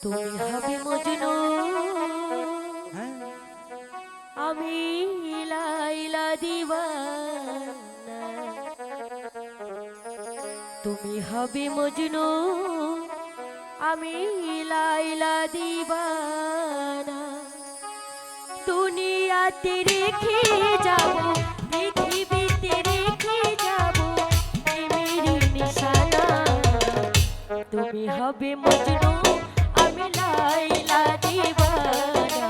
তুমি হবে মজনু, হ্যাঁ আমি লাইলা দিওয়ানা। তুমি হবে মজনু, আমি লাইলা দিওয়ানা। দুনিয়াতে রেখে যাব, পৃথিবীতে রেখে যাব প্রেমের নিশানা। তুমি হবে মজনু, আমি লাইলা দিওয়ানা।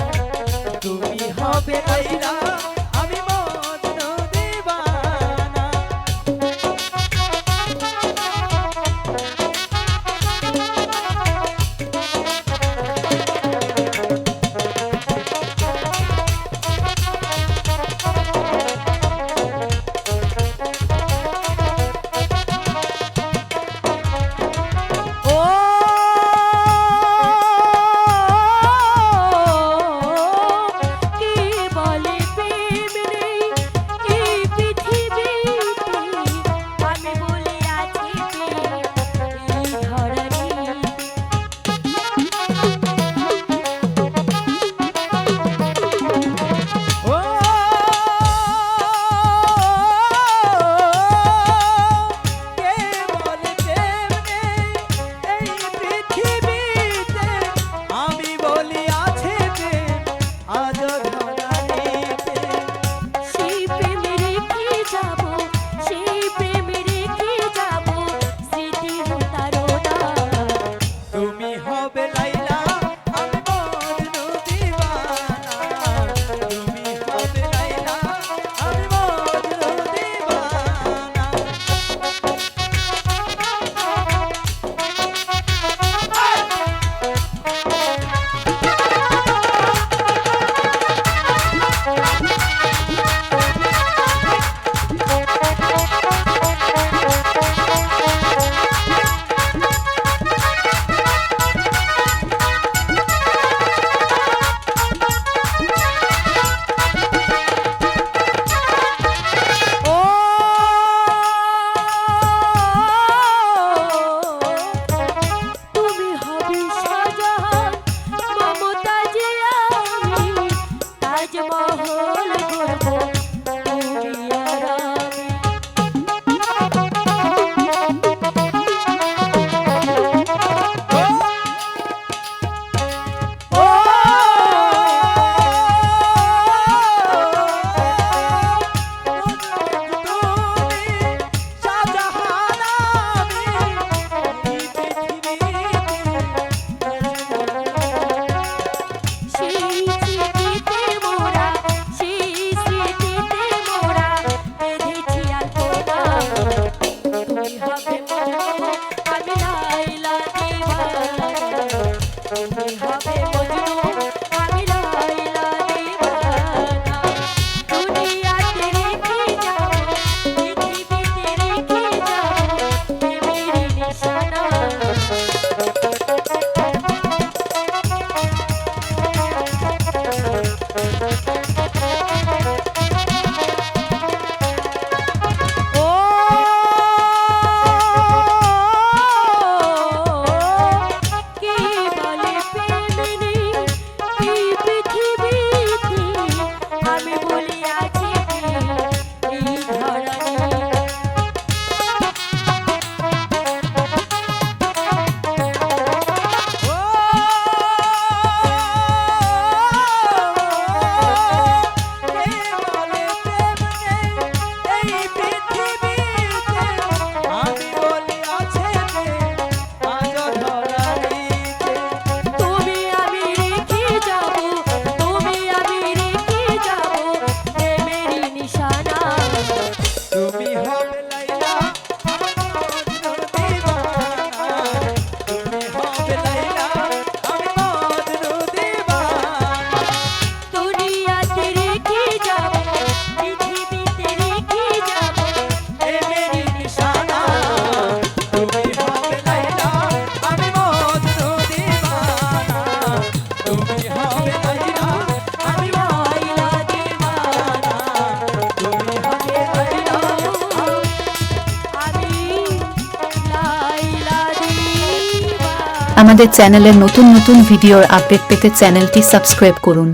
তুমি হবে লাইলা আমি মজনু দিওয়ানা। কি বলে প্রেম নেই এই পৃথিবীতে, আমি বলি আছে প্রেম এই ধরণীতে। ও কে বলে প্রেম নেই এই পৃথিবীতে, আমি বলি আছে প্রেম আজ ধরানিতে। সেই প্রেম রেখে যাব, সেই প্রেম রেখে যাব স্মৃতির তারকা। তুমি হবে লাইলা আমি মজনু দিওয়ানা। তুমি হবে লাইলা আমি মজনু দিওয়ানা। ও তুমি হবে শাহজাহান, মমতাজে আমি তাজমহল গড়ব তুমি আর আমি। ও তুমি শাহজাহান আমি এই পৃথিবীতে। সেই স্মৃতিতে মোরা, সেই স্মৃতিতে মোরা বেঁধেছি আলপনা। তুমি হবে মজনু, আমি লাইলা দিওয়ানা। তুমি হবে মজনু, আমি লাইলা দিওয়ানা। দুনিয়াতে রেখে যাব, পৃথিবীতে রেখে যাব প্রেমের নিশানা। ও কি বলে প্রেম নেই আমাদের চ্যানেলের নতুন নতুন ভিডিওর আপডেট পেতে চ্যানেলটি সাবস্ক্রাইব করুন।